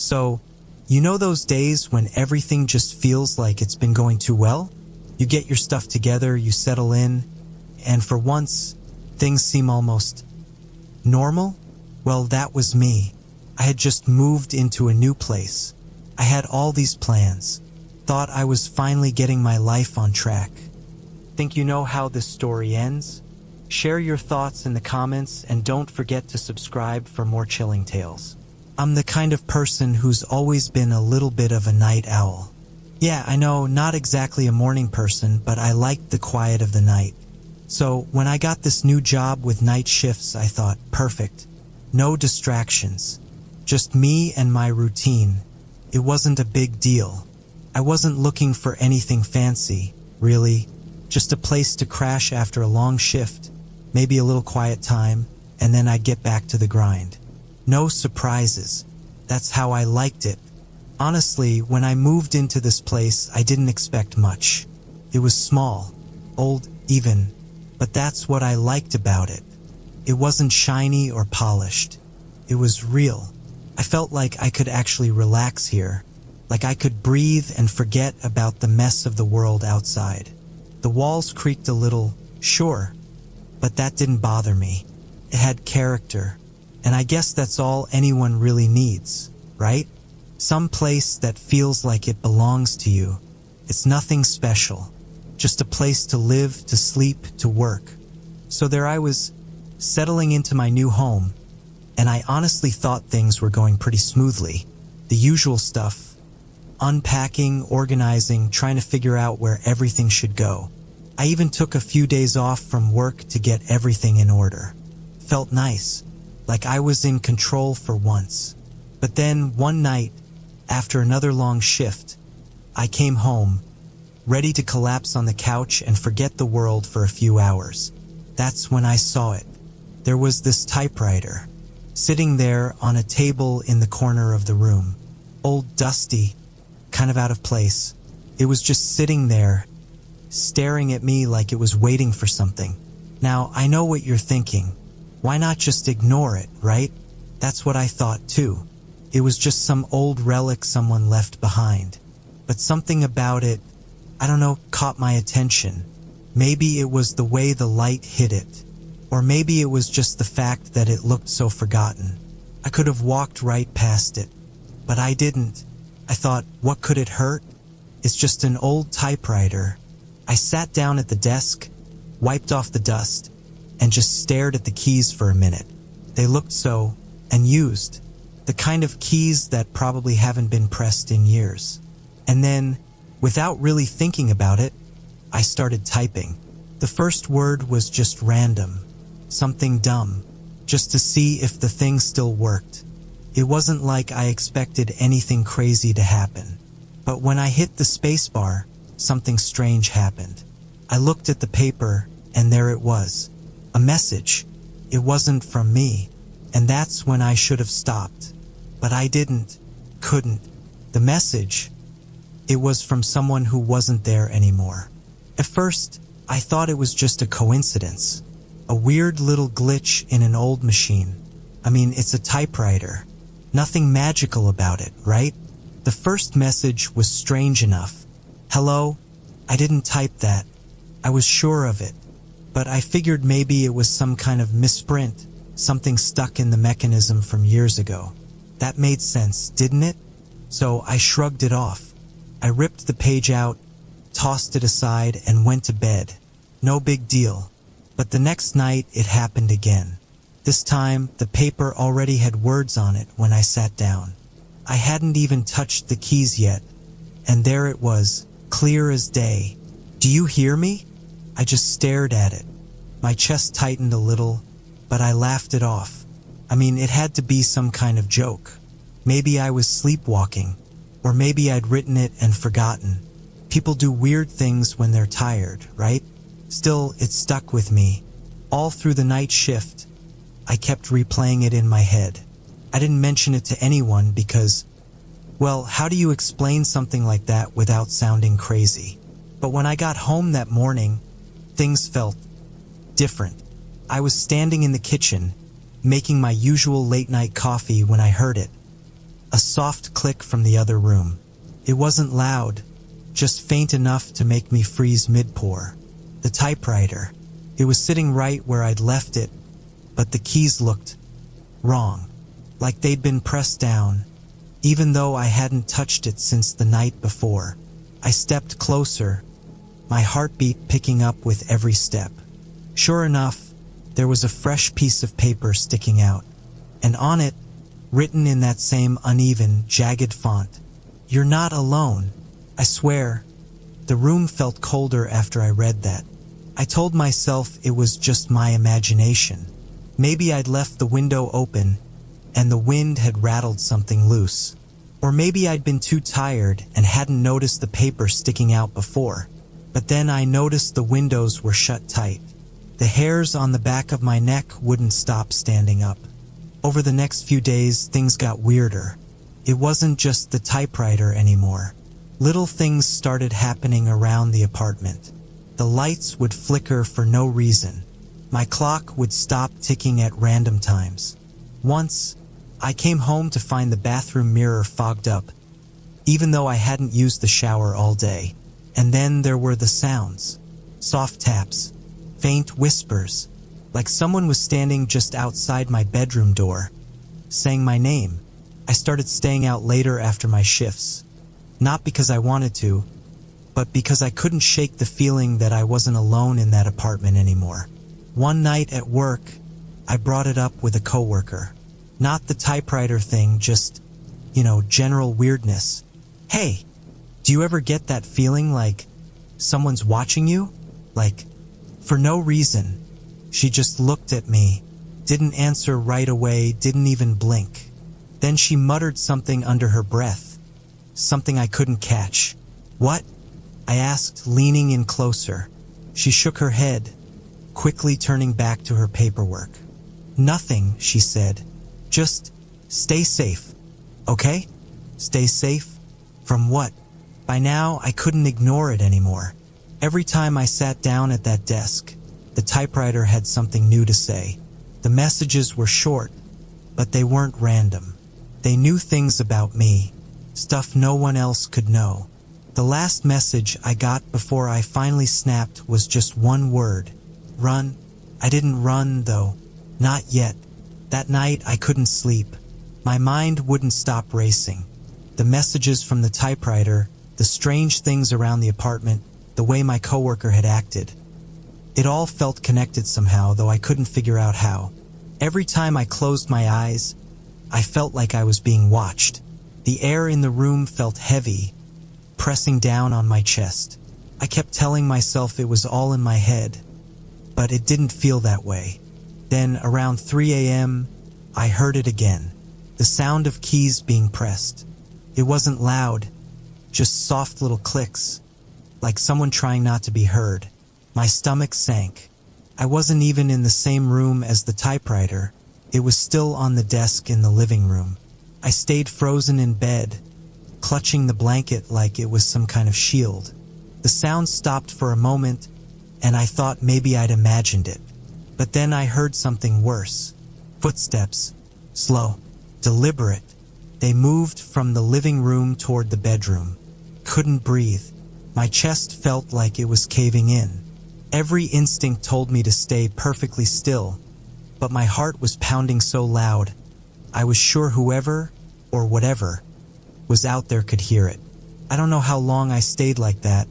So, you know those days when everything just feels like it's been going too well? You get your stuff together, you settle in, and for once, things seem almost normal? Well, that was me. I had just moved into a new place. I had all these plans. Thought I was finally getting my life on track. Think you know how this story ends? Share your thoughts in the comments and don't forget to subscribe for more chilling tales. I'm the kind of person who's always been a little bit of a night owl. Yeah, I know, not exactly a morning person, but I liked the quiet of the night. So when I got this new job with night shifts, I thought, perfect. No distractions. Just me and my routine. It wasn't a big deal. I wasn't looking for anything fancy, really. Just a place to crash after a long shift, maybe a little quiet time, and then I'd get back to the grind. No surprises. That's how I liked it. Honestly, when I moved into this place, I didn't expect much. It was small, old, even, but that's what I liked about it. It wasn't shiny or polished. It was real. I felt like I could actually relax here, like I could breathe and forget about the mess of the world outside. The walls creaked a little, sure, but that didn't bother me. It had character. And I guess that's all anyone really needs, right? Some place that feels like it belongs to you. It's nothing special. Just a place to live, to sleep, to work. So there I was, settling into my new home, and I honestly thought things were going pretty smoothly. The usual stuff. Unpacking, organizing, trying to figure out where everything should go. I even took a few days off from work to get everything in order. Felt nice. Like I was in control for once. But then, one night, after another long shift, I came home, ready to collapse on the couch and forget the world for a few hours. That's when I saw it. There was this typewriter, sitting there on a table in the corner of the room. Old, dusty, kind of out of place. It was just sitting there, staring at me like it was waiting for something. Now, I know what you're thinking. Why not just ignore it, right? That's what I thought too. It was just some old relic someone left behind. But something about it, I don't know, caught my attention. Maybe it was the way the light hit it. Or maybe it was just the fact that it looked so forgotten. I could have walked right past it. But I didn't. I thought, what could it hurt? It's just an old typewriter. I sat down at the desk, wiped off the dust, and just stared at the keys for a minute. They looked so unused. The kind of keys that probably haven't been pressed in years. And then, without really thinking about it, I started typing. The first word was just random. Something dumb. Just to see if the thing still worked. It wasn't like I expected anything crazy to happen. But when I hit the spacebar, something strange happened. I looked at the paper, and there it was. A message. It wasn't from me, and that's when I should have stopped. But I couldn't. The message, it was from someone who wasn't there anymore. At first, I thought it was just a coincidence. A weird little glitch in an old machine. I mean, it's a typewriter. Nothing magical about it, right? The first message was strange enough. Hello? I didn't type that. I was sure of it. But I figured maybe it was some kind of misprint, something stuck in the mechanism from years ago. That made sense, didn't it? So I shrugged it off. I ripped the page out, tossed it aside, and went to bed. No big deal. But the next night, it happened again. This time, the paper already had words on it when I sat down. I hadn't even touched the keys yet, and there it was, clear as day. Do you hear me? I just stared at it. My chest tightened a little, but I laughed it off. I mean, it had to be some kind of joke. Maybe I was sleepwalking, or maybe I'd written it and forgotten. People do weird things when they're tired, right? Still, it stuck with me. All through the night shift, I kept replaying it in my head. I didn't mention it to anyone because, well, how do you explain something like that without sounding crazy? But when I got home that morning, things felt different. I was standing in the kitchen, making my usual late-night coffee when I heard it. A soft click from the other room. It wasn't loud, just faint enough to make me freeze mid-pour. The typewriter. It was sitting right where I'd left it, but the keys looked wrong, like they'd been pressed down, even though I hadn't touched it since the night before. I stepped closer, my heartbeat picking up with every step. Sure enough, there was a fresh piece of paper sticking out, and on it, written in that same uneven, jagged font, "You're not alone." I swear, the room felt colder after I read that. I told myself it was just my imagination. Maybe I'd left the window open and the wind had rattled something loose. Or maybe I'd been too tired and hadn't noticed the paper sticking out before. But then I noticed the windows were shut tight. The hairs on the back of my neck wouldn't stop standing up. Over the next few days, things got weirder. It wasn't just the typewriter anymore. Little things started happening around the apartment. The lights would flicker for no reason. My clock would stop ticking at random times. Once, I came home to find the bathroom mirror fogged up, even though I hadn't used the shower all day. And then there were the sounds. Soft taps, faint whispers, like someone was standing just outside my bedroom door, saying my name. I started staying out later after my shifts. Not because I wanted to, but because I couldn't shake the feeling that I wasn't alone in that apartment anymore. One night at work, I brought it up with a coworker. Not the typewriter thing, just, general weirdness. "Hey, do you ever get that feeling like someone's watching you? Like, for no reason." She just looked at me, didn't answer right away, didn't even blink. Then she muttered something under her breath, something I couldn't catch. "What?" I asked, leaning in closer. She shook her head, quickly turning back to her paperwork. "Nothing," she said. "Just stay safe, okay? Stay safe? From what?" By now, I couldn't ignore it anymore. Every time I sat down at that desk, the typewriter had something new to say. The messages were short, but they weren't random. They knew things about me, stuff no one else could know. The last message I got before I finally snapped was just one word: run. I didn't run, though. Not yet. That night, I couldn't sleep. My mind wouldn't stop racing. The messages from the typewriter, the strange things around the apartment, the way my coworker had acted. It all felt connected somehow, though I couldn't figure out how. Every time I closed my eyes, I felt like I was being watched. The air in the room felt heavy, pressing down on my chest. I kept telling myself it was all in my head, but it didn't feel that way. Then, around 3 a.m., I heard it again. The sound of keys being pressed. It wasn't loud, just soft little clicks, like someone trying not to be heard. My stomach sank. I wasn't even in the same room as the typewriter. It was still on the desk in the living room. I stayed frozen in bed, clutching the blanket like it was some kind of shield. The sound stopped for a moment, and I thought maybe I'd imagined it. But then I heard something worse. Footsteps. Slow. Deliberate. They moved from the living room toward the bedroom. Couldn't breathe. My chest felt like it was caving in. Every instinct told me to stay perfectly still, but my heart was pounding so loud, I was sure whoever, or whatever, was out there could hear it. I don't know how long I stayed like that,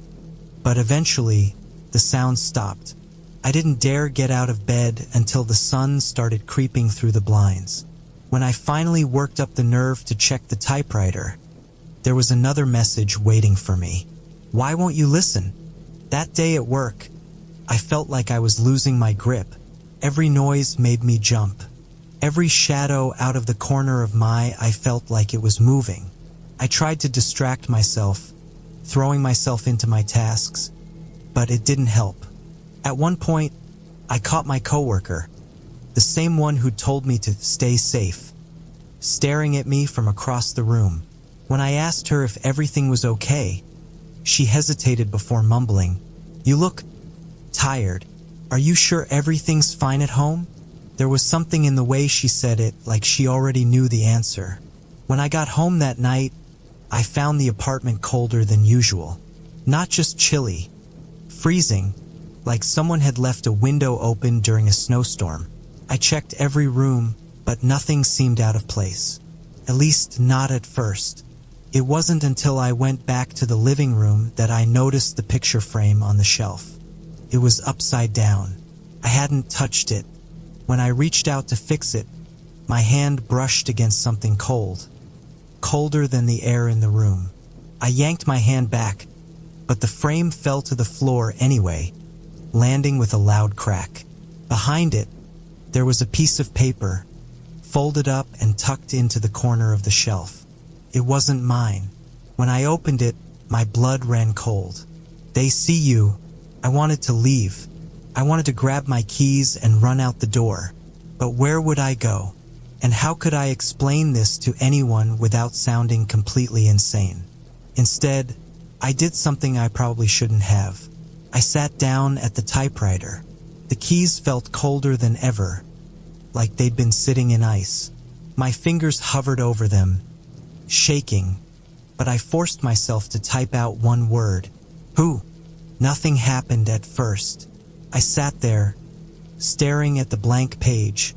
but eventually, the sound stopped. I didn't dare get out of bed until the sun started creeping through the blinds. When I finally worked up the nerve to check the typewriter, there was another message waiting for me. "Why won't you listen?" That day at work, I felt like I was losing my grip. Every noise made me jump. Every shadow out of the corner of my eye felt like it was moving. I tried to distract myself, throwing myself into my tasks, but it didn't help. At one point, I caught my coworker, the same one who told me to stay safe, staring at me from across the room. When I asked her if everything was okay, she hesitated before mumbling, "You look tired. Are you sure everything's fine at home?" There was something in the way she said it, like she already knew the answer. When I got home that night, I found the apartment colder than usual. Not just chilly, freezing, like someone had left a window open during a snowstorm. I checked every room, but nothing seemed out of place. At least not at first. It wasn't until I went back to the living room that I noticed the picture frame on the shelf. It was upside down. I hadn't touched it. When I reached out to fix it, my hand brushed against something cold. Colder than the air in the room. I yanked my hand back, but the frame fell to the floor anyway, landing with a loud crack. Behind it, there was a piece of paper, folded up and tucked into the corner of the shelf. It wasn't mine. When I opened it, my blood ran cold. "They see you." I wanted to leave. I wanted to grab my keys and run out the door. But where would I go? And how could I explain this to anyone without sounding completely insane? Instead, I did something I probably shouldn't have. I sat down at the typewriter. The keys felt colder than ever, like they'd been sitting in ice. My fingers hovered over them, shaking, but I forced myself to type out one word. "Who?" Nothing happened at first. I sat there, staring at the blank page,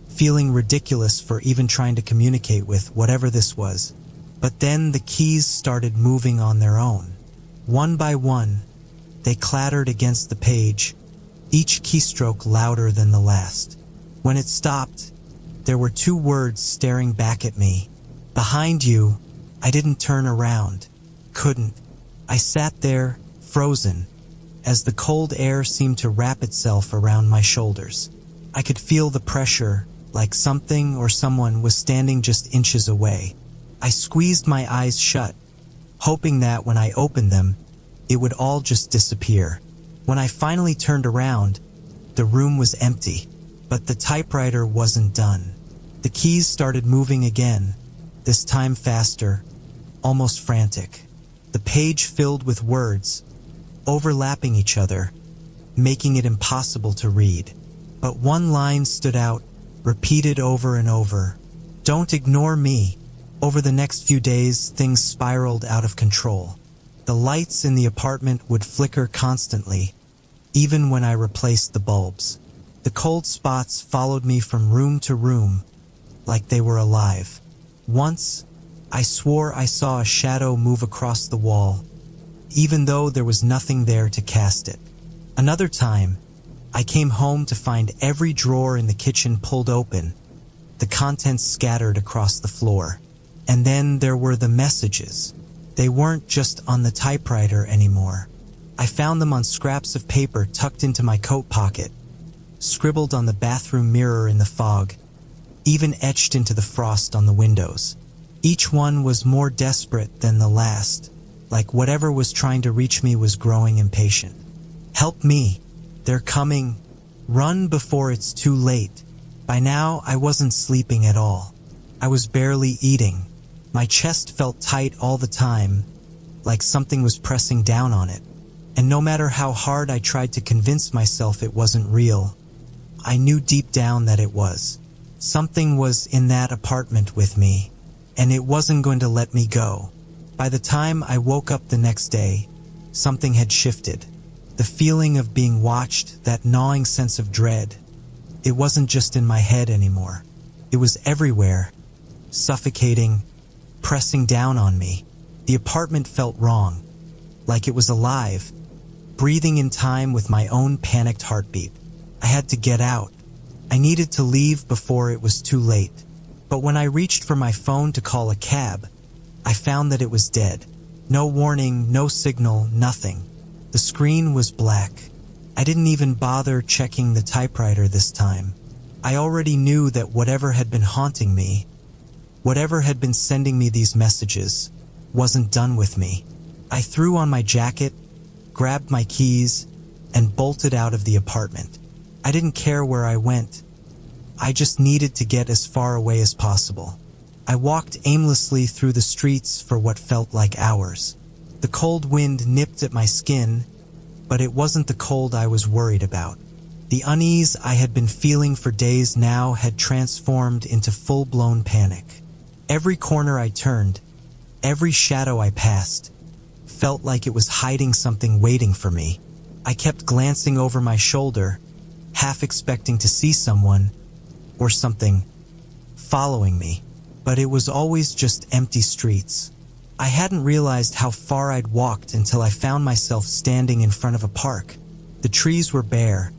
feeling ridiculous for even trying to communicate with whatever this was. But then the keys started moving on their own. One by one, they clattered against the page, each keystroke louder than the last. When it stopped, there were two words staring back at me. "Behind you." I didn't turn around. Couldn't. I sat there, frozen, as the cold air seemed to wrap itself around my shoulders. I could feel the pressure, like something or someone was standing just inches away. I squeezed my eyes shut, hoping that when I opened them, it would all just disappear. When I finally turned around, the room was empty, but the typewriter wasn't done. The keys started moving again, this time faster, almost frantic. The page filled with words, overlapping each other, making it impossible to read. But one line stood out, repeated over and over. "Don't ignore me." Over the next few days, things spiraled out of control. The lights in the apartment would flicker constantly, even when I replaced the bulbs. The cold spots followed me from room to room, like they were alive. Once, I swore I saw a shadow move across the wall, even though there was nothing there to cast it. Another time, I came home to find every drawer in the kitchen pulled open, the contents scattered across the floor. And then there were the messages. They weren't just on the typewriter anymore. I found them on scraps of paper tucked into my coat pocket, scribbled on the bathroom mirror in the fog, even etched into the frost on the windows. Each one was more desperate than the last, like whatever was trying to reach me was growing impatient. "Help me. They're coming. Run before it's too late." By now, I wasn't sleeping at all. I was barely eating. My chest felt tight all the time, like something was pressing down on it. And no matter how hard I tried to convince myself it wasn't real, I knew deep down that it was. Something was in that apartment with me, and it wasn't going to let me go. By the time I woke up the next day, something had shifted. The feeling of being watched, that gnawing sense of dread, it wasn't just in my head anymore. It was everywhere, suffocating, pressing down on me. The apartment felt wrong, like it was alive, breathing in time with my own panicked heartbeat. I had to get out. I needed to leave before it was too late. But when I reached for my phone to call a cab, I found that it was dead. No warning, no signal, nothing. The screen was black. I didn't even bother checking the typewriter this time. I already knew that whatever had been haunting me, whatever had been sending me these messages, wasn't done with me. I threw on my jacket, grabbed my keys, and bolted out of the apartment. I didn't care where I went. I just needed to get as far away as possible. I walked aimlessly through the streets for what felt like hours. The cold wind nipped at my skin, but it wasn't the cold I was worried about. The unease I had been feeling for days now had transformed into full-blown panic. Every corner I turned, every shadow I passed, felt like it was hiding something waiting for me. I kept glancing over my shoulder, half expecting to see someone or something following me, but it was always just empty streets. I hadn't realized how far I'd walked until I found myself standing in front of a park. The trees were bare,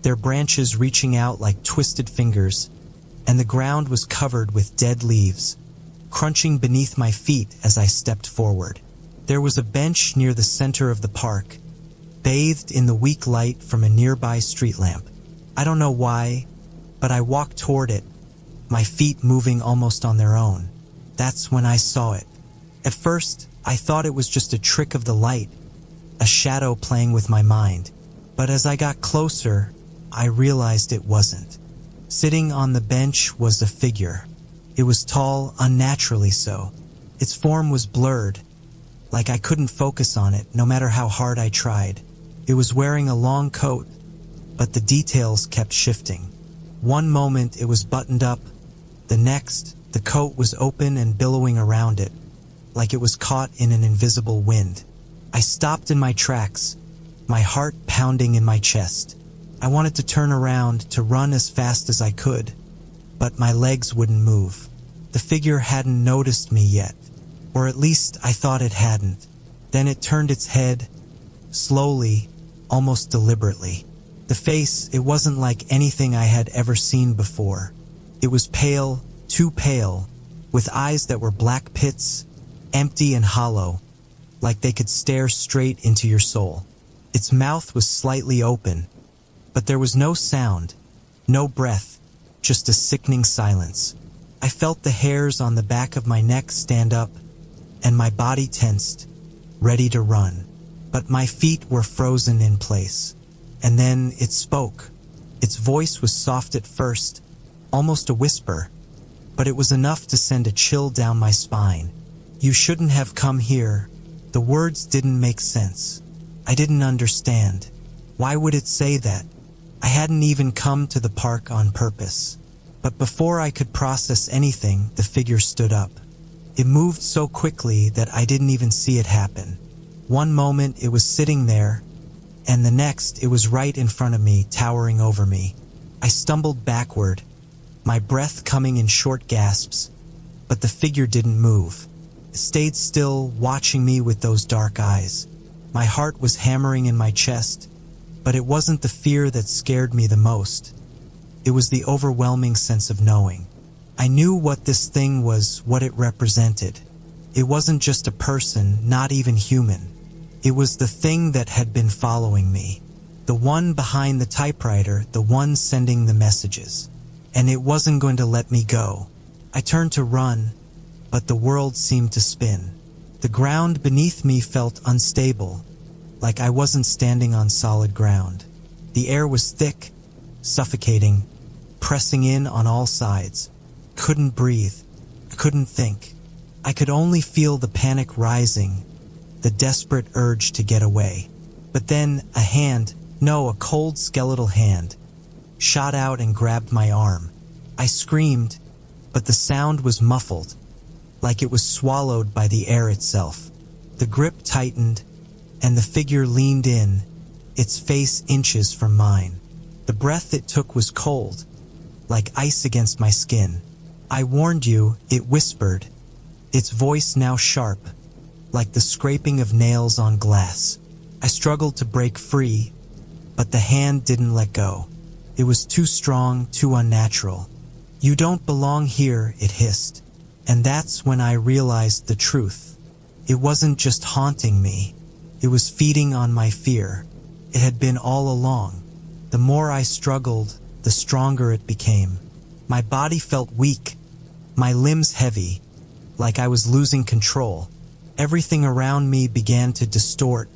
their branches reaching out like twisted fingers, and the ground was covered with dead leaves, crunching beneath my feet as I stepped forward. There was a bench near the center of the park, bathed in the weak light from a nearby street lamp. I don't know why, but I walked toward it, my feet moving almost on their own. That's when I saw it. At first, I thought it was just a trick of the light, a shadow playing with my mind. But as I got closer, I realized it wasn't. Sitting on the bench was a figure. It was tall, unnaturally so. Its form was blurred, like I couldn't focus on it, no matter how hard I tried. It was wearing a long coat, but the details kept shifting. One moment it was buttoned up, the next, the coat was open and billowing around it, like it was caught in an invisible wind. I stopped in my tracks, my heart pounding in my chest. I wanted to turn around, to run as fast as I could, but my legs wouldn't move. The figure hadn't noticed me yet, or at least I thought it hadn't. Then it turned its head, slowly, almost deliberately. The face, it wasn't like anything I had ever seen before. It was pale, too pale, with eyes that were black pits, empty and hollow, like they could stare straight into your soul. Its mouth was slightly open, but there was no sound, no breath, just a sickening silence. I felt the hairs on the back of my neck stand up, and my body tensed, ready to run. But my feet were frozen in place. And then it spoke. Its voice was soft at first, almost a whisper, but it was enough to send a chill down my spine. "You shouldn't have come here." The words didn't make sense. I didn't understand. Why would it say that? I hadn't even come to the park on purpose. But before I could process anything, the figure stood up. It moved so quickly that I didn't even see it happen. One moment it was sitting there, and the next it was right in front of me, towering over me. I stumbled backward, my breath coming in short gasps, but the figure didn't move. It stayed still, watching me with those dark eyes. My heart was hammering in my chest, but it wasn't the fear that scared me the most. It was the overwhelming sense of knowing. I knew what this thing was, what it represented. It wasn't just a person, not even human. It was the thing that had been following me. The one behind the typewriter, the one sending the messages. And it wasn't going to let me go. I turned to run, but the world seemed to spin. The ground beneath me felt unstable, like I wasn't standing on solid ground. The air was thick, suffocating, pressing in on all sides. Couldn't breathe. Couldn't think. I could only feel the panic rising, the desperate urge to get away. But then a hand, no, a cold skeletal hand, shot out and grabbed my arm. I screamed, but the sound was muffled, like it was swallowed by the air itself. The grip tightened, and the figure leaned in, its face inches from mine. The breath it took was cold, like ice against my skin. "I warned you," it whispered, its voice now sharp, like the scraping of nails on glass. I struggled to break free, but the hand didn't let go. It was too strong, too unnatural. "You don't belong here," it hissed. And that's when I realized the truth. It wasn't just haunting me. It was feeding on my fear. It had been all along. The more I struggled, the stronger it became. My body felt weak, my limbs heavy, like I was losing control. Everything around me began to distort,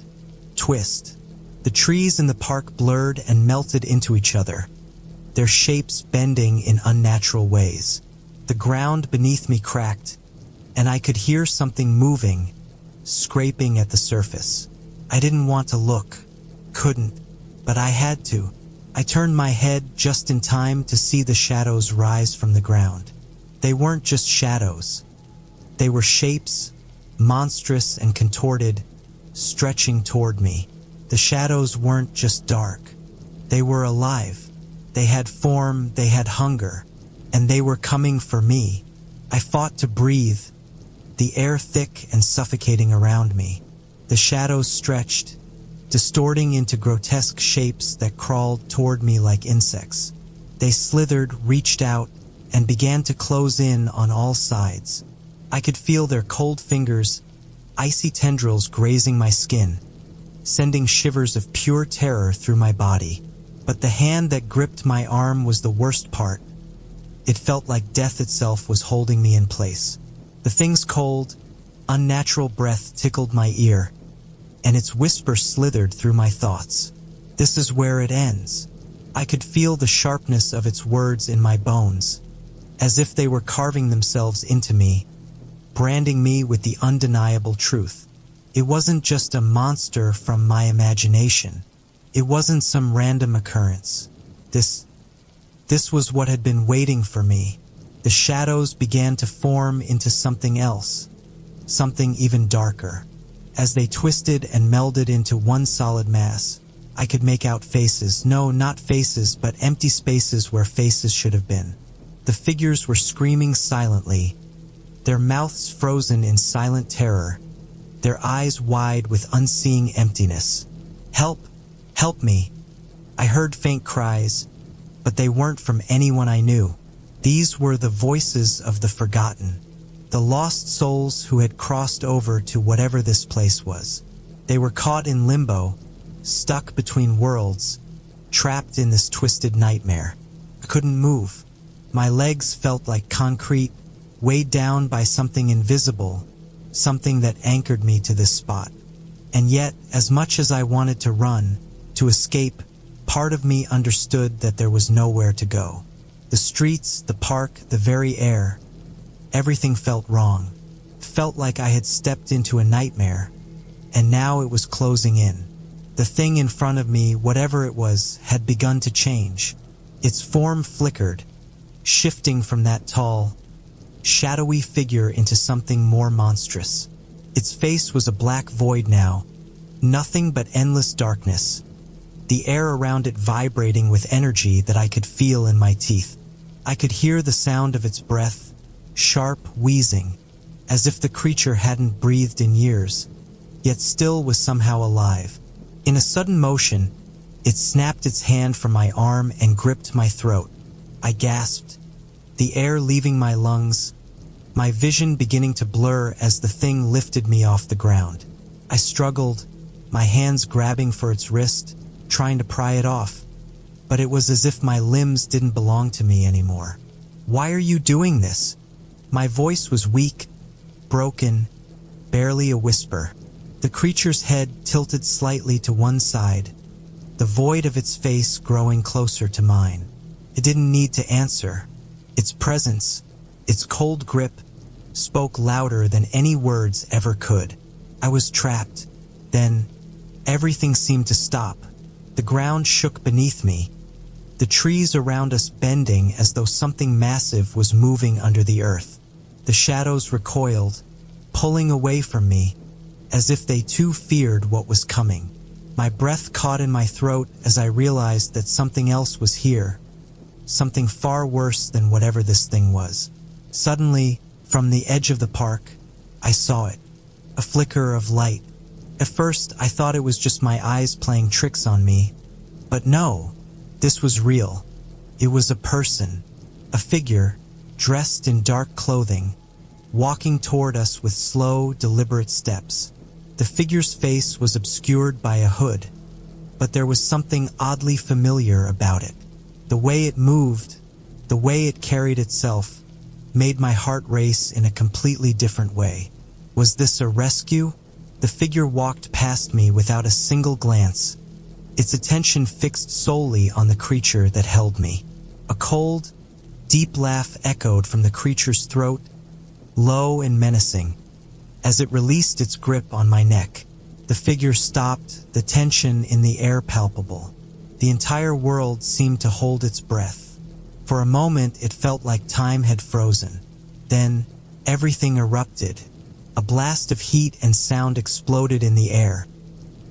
twist. The trees in the park blurred and melted into each other, their shapes bending in unnatural ways. The ground beneath me cracked, and I could hear something moving, scraping at the surface. I didn't want to look, couldn't, but I had to. I turned my head just in time to see the shadows rise from the ground. They weren't just shadows. They were shapes, monstrous and contorted, stretching toward me. The shadows weren't just dark. They were alive. They had form, they had hunger, and they were coming for me. I fought to breathe, the air thick and suffocating around me. The shadows stretched, distorting into grotesque shapes that crawled toward me like insects. They slithered, reached out, and began to close in on all sides. I could feel their cold fingers, icy tendrils grazing my skin, sending shivers of pure terror through my body. But the hand that gripped my arm was the worst part. It felt like death itself was holding me in place. The thing's cold, unnatural breath tickled my ear, and its whisper slithered through my thoughts. This is where it ends. I could feel the sharpness of its words in my bones, as if they were carving themselves into me, branding me with the undeniable truth. It wasn't just a monster from my imagination. It wasn't some random occurrence. This was what had been waiting for me. The shadows began to form into something else, something even darker. As they twisted and melded into one solid mass, I could make out faces. No, not faces, but empty spaces where faces should have been. The figures were screaming silently, their mouths frozen in silent terror, their eyes wide with unseeing emptiness. Help! Help me! I heard faint cries, but they weren't from anyone I knew. These were the voices of the forgotten, the lost souls who had crossed over to whatever this place was. They were caught in limbo, stuck between worlds, trapped in this twisted nightmare. I couldn't move. My legs felt like concrete, weighed down by something invisible, something that anchored me to this spot. And yet, as much as I wanted to run, to escape, part of me understood that there was nowhere to go. The streets, the park, the very air, everything felt wrong. Felt like I had stepped into a nightmare, and now it was closing in. The thing in front of me, whatever it was, had begun to change. Its form flickered, shifting from that tall, shadowy figure into something more monstrous. Its face was a black void now, nothing but endless darkness, the air around it vibrating with energy that I could feel in my teeth. I could hear the sound of its breath, sharp, wheezing, as if the creature hadn't breathed in years, yet still was somehow alive. In a sudden motion, it snapped its hand from my arm and gripped my throat. I gasped, the air leaving my lungs, my vision beginning to blur as the thing lifted me off the ground. I struggled, my hands grabbing for its wrist, trying to pry it off, but it was as if my limbs didn't belong to me anymore. Why are you doing this? My voice was weak, broken, barely a whisper. The creature's head tilted slightly to one side, the void of its face growing closer to mine. It didn't need to answer. Its presence, its cold grip, spoke louder than any words ever could. I was trapped. Then, everything seemed to stop. The ground shook beneath me, the trees around us bending as though something massive was moving under the earth. The shadows recoiled, pulling away from me, as if they too feared what was coming. My breath caught in my throat as I realized that something else was here, something far worse than whatever this thing was. Suddenly, from the edge of the park, I saw it, a flicker of light. At first, I thought it was just my eyes playing tricks on me, but no, this was real. It was a person, a figure, dressed in dark clothing, walking toward us with slow, deliberate steps. The figure's face was obscured by a hood, but there was something oddly familiar about it. The way it moved, the way it carried itself, made my heart race in a completely different way. Was this a rescue? The figure walked past me without a single glance, its attention fixed solely on the creature that held me. A cold, deep laugh echoed from the creature's throat, low and menacing. As it released its grip on my neck, the figure stopped, the tension in the air palpable. The entire world seemed to hold its breath. For a moment, it felt like time had frozen. Then, Everything erupted. A blast of heat and sound exploded in the air,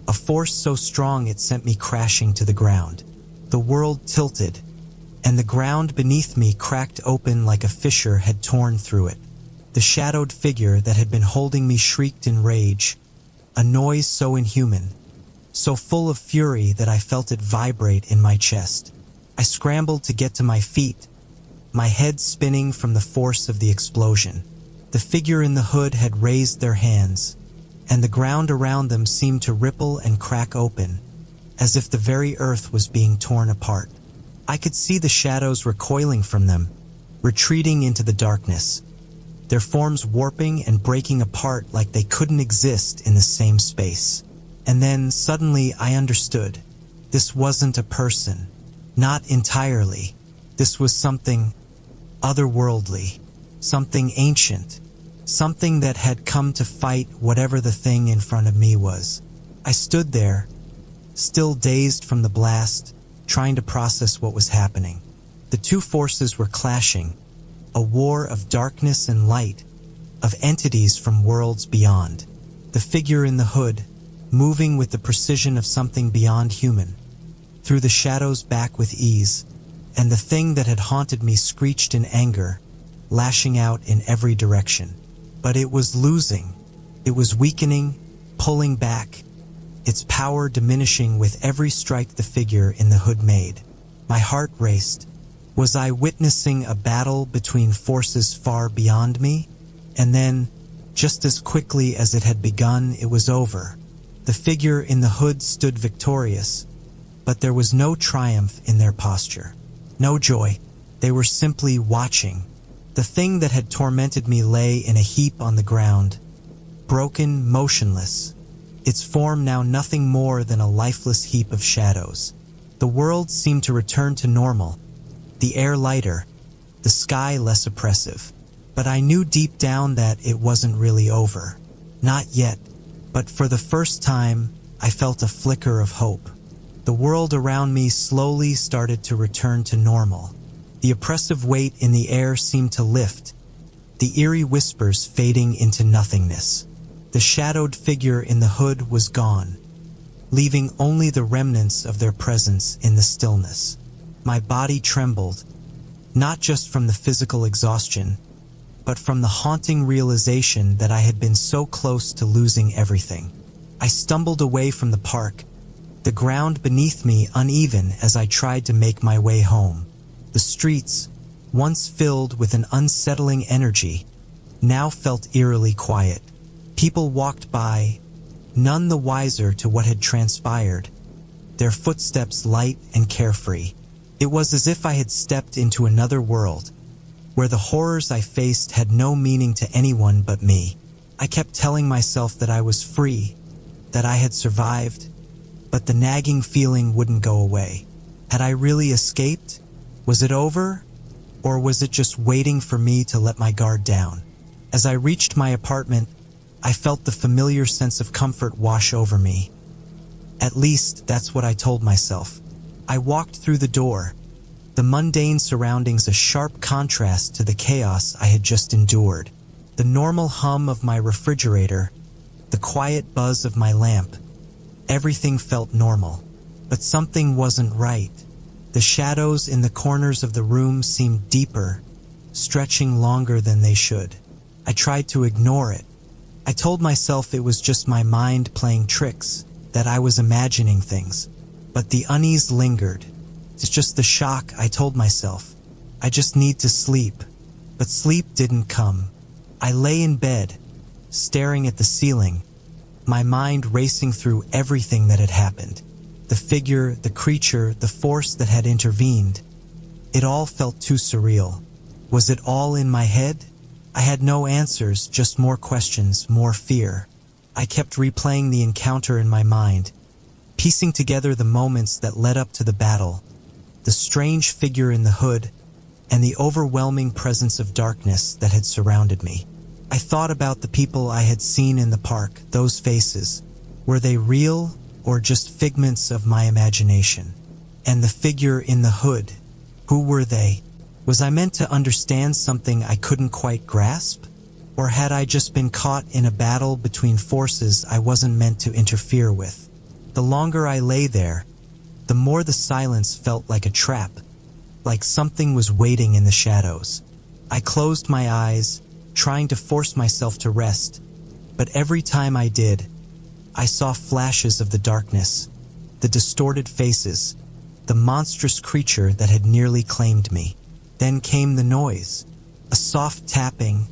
a force so strong it sent me crashing to the ground. The world tilted, and the ground beneath me cracked open like a fissure had torn through it. The shadowed figure that had been holding me shrieked in rage, a noise so inhuman, so full of fury that I felt it vibrate in my chest. I scrambled to get to my feet, my head spinning from the force of the explosion. The figure in the hood had raised their hands, and the ground around them seemed to ripple and crack open, as if the very earth was being torn apart. I could see the shadows recoiling from them, retreating into the darkness, their forms warping and breaking apart like they couldn't exist in the same space. And then, suddenly, I understood. This wasn't a person. Not entirely. This was something otherworldly, something ancient, something that had come to fight whatever the thing in front of me was. I stood there, still dazed from the blast, trying to process what was happening. The two forces were clashing, a war of darkness and light, of entities from worlds beyond. The figure in the hood, moving with the precision of something beyond human, threw the shadows back with ease, and the thing that had haunted me screeched in anger, lashing out in every direction. But it was losing. It was weakening, pulling back, its power diminishing with every strike the figure in the hood made. My heart raced. Was I witnessing a battle between forces far beyond me? And then, just as quickly as it had begun, it was over. The figure in the hood stood victorious, but there was no triumph in their posture. No joy. They were simply watching. The thing that had tormented me lay in a heap on the ground, broken, motionless, its form now nothing more than a lifeless heap of shadows. The world seemed to return to normal, the air lighter, the sky less oppressive. But I knew deep down that it wasn't really over. Not yet. But for the first time, I felt a flicker of hope. The world around me slowly started to return to normal. The oppressive weight in the air seemed to lift, the eerie whispers fading into nothingness. The shadowed figure in the hood was gone, leaving only the remnants of their presence in the stillness. My body trembled, not just from the physical exhaustion, but from the haunting realization that I had been so close to losing everything. I stumbled away from the park, the ground beneath me uneven as I tried to make my way home. The streets, once filled with an unsettling energy, now felt eerily quiet. People walked by, none the wiser to what had transpired, their footsteps light and carefree. It was as if I had stepped into another world, where the horrors I faced had no meaning to anyone but me. I kept telling myself that I was free, that I had survived, but the nagging feeling wouldn't go away. Had I really escaped? Was it over? Or was it just waiting for me to let my guard down? As I reached my apartment, I felt the familiar sense of comfort wash over me. At least, that's what I told myself. I walked through the door, the mundane surroundings a sharp contrast to the chaos I had just endured. The normal hum of my refrigerator, the quiet buzz of my lamp, everything felt normal. But something wasn't right. The shadows in the corners of the room seemed deeper, stretching longer than they should. I tried to ignore it. I told myself it was just my mind playing tricks, that I was imagining things. But the unease lingered. It's just the shock, I told myself. I just need to sleep. But sleep didn't come. I lay in bed, staring at the ceiling, my mind racing through everything that had happened. The figure, the creature, the force that had intervened. It all felt too surreal. Was it all in my head? I had no answers, just more questions, more fear. I kept replaying the encounter in my mind, piecing together the moments that led up to the battle, the strange figure in the hood, and the overwhelming presence of darkness that had surrounded me. I thought about the people I had seen in the park, those faces. Were they real or just figments of my imagination? And the figure in the hood, who were they? Was I meant to understand something I couldn't quite grasp? Or had I just been caught in a battle between forces I wasn't meant to interfere with? The longer I lay there, the more the silence felt like a trap, like something was waiting in the shadows. I closed my eyes, trying to force myself to rest, but every time I did, I saw flashes of the darkness, the distorted faces, the monstrous creature that had nearly claimed me. Then came the noise, a soft tapping,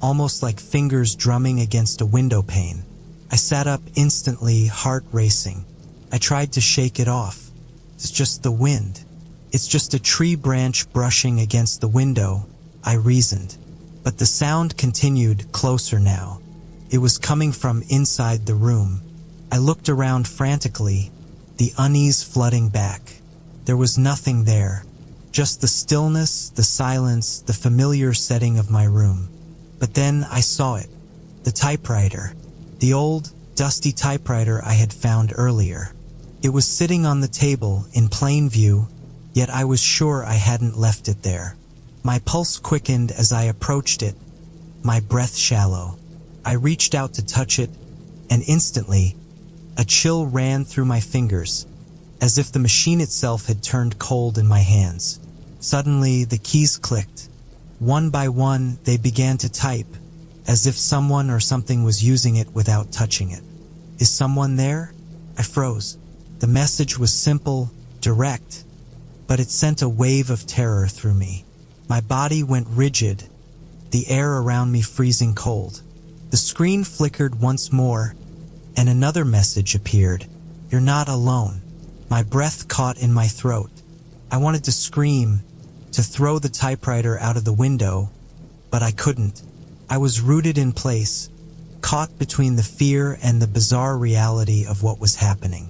almost like fingers drumming against a window pane. I sat up instantly, heart racing. I tried to shake it off. It's just the wind. It's just a tree branch brushing against the window, I reasoned. But the sound continued, closer now. It was coming from inside the room. I looked around frantically, the unease flooding back. There was nothing there, just the stillness, the silence, the familiar setting of my room. But then I saw it, the typewriter, the old, dusty typewriter I had found earlier. It was sitting on the table in plain view, yet I was sure I hadn't left it there. My pulse quickened as I approached it, my breath shallow. I reached out to touch it, and instantly, a chill ran through my fingers, as if the machine itself had turned cold in my hands. Suddenly, the keys clicked. One by one, they began to type, as if someone or something was using it without touching it. Is someone there? I froze. The message was simple, direct, but it sent a wave of terror through me. My body went rigid, the air around me freezing cold. The screen flickered once more, and another message appeared. You're not alone. My breath caught in my throat. I wanted to scream, to throw the typewriter out of the window, but I couldn't. I was rooted in place, caught between the fear and the bizarre reality of what was happening.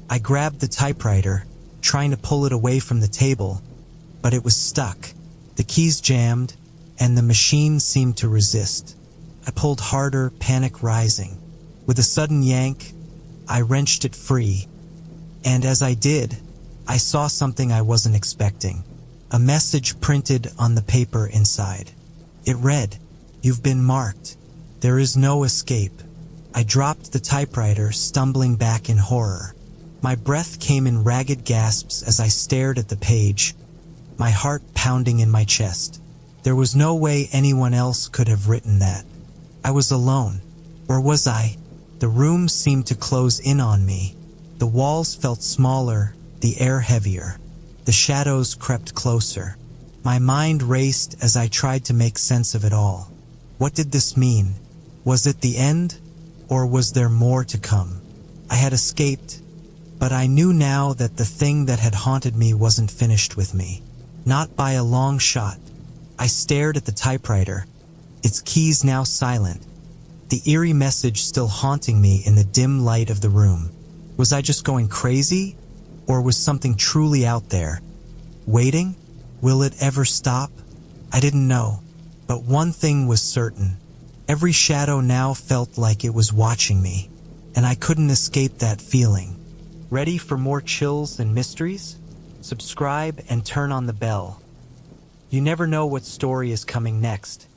I grabbed the typewriter, trying to pull it away from the table, but it was stuck. The keys jammed, and the machine seemed to resist. I pulled harder, panic rising. With a sudden yank, I wrenched it free. And as I did, I saw something I wasn't expecting. A message printed on the paper inside. It read, "You've been marked. There is no escape." I dropped the typewriter, stumbling back in horror. My breath came in ragged gasps as I stared at the page, my heart pounding in my chest. There was no way anyone else could have written that. I was alone. Or was I? The room seemed to close in on me. The walls felt smaller, the air heavier. The shadows crept closer. My mind raced as I tried to make sense of it all. What did this mean? Was it the end? Or was there more to come? I had escaped, but I knew now that the thing that had haunted me wasn't finished with me. Not by a long shot. I stared at the typewriter, its keys now silent, the eerie message still haunting me in the dim light of the room. Was I just going crazy? Or was something truly out there? Waiting? Will it ever stop? I didn't know. But one thing was certain. Every shadow now felt like it was watching me, and I couldn't escape that feeling. Ready for more chills and mysteries? Subscribe and turn on the bell. You never know what story is coming next.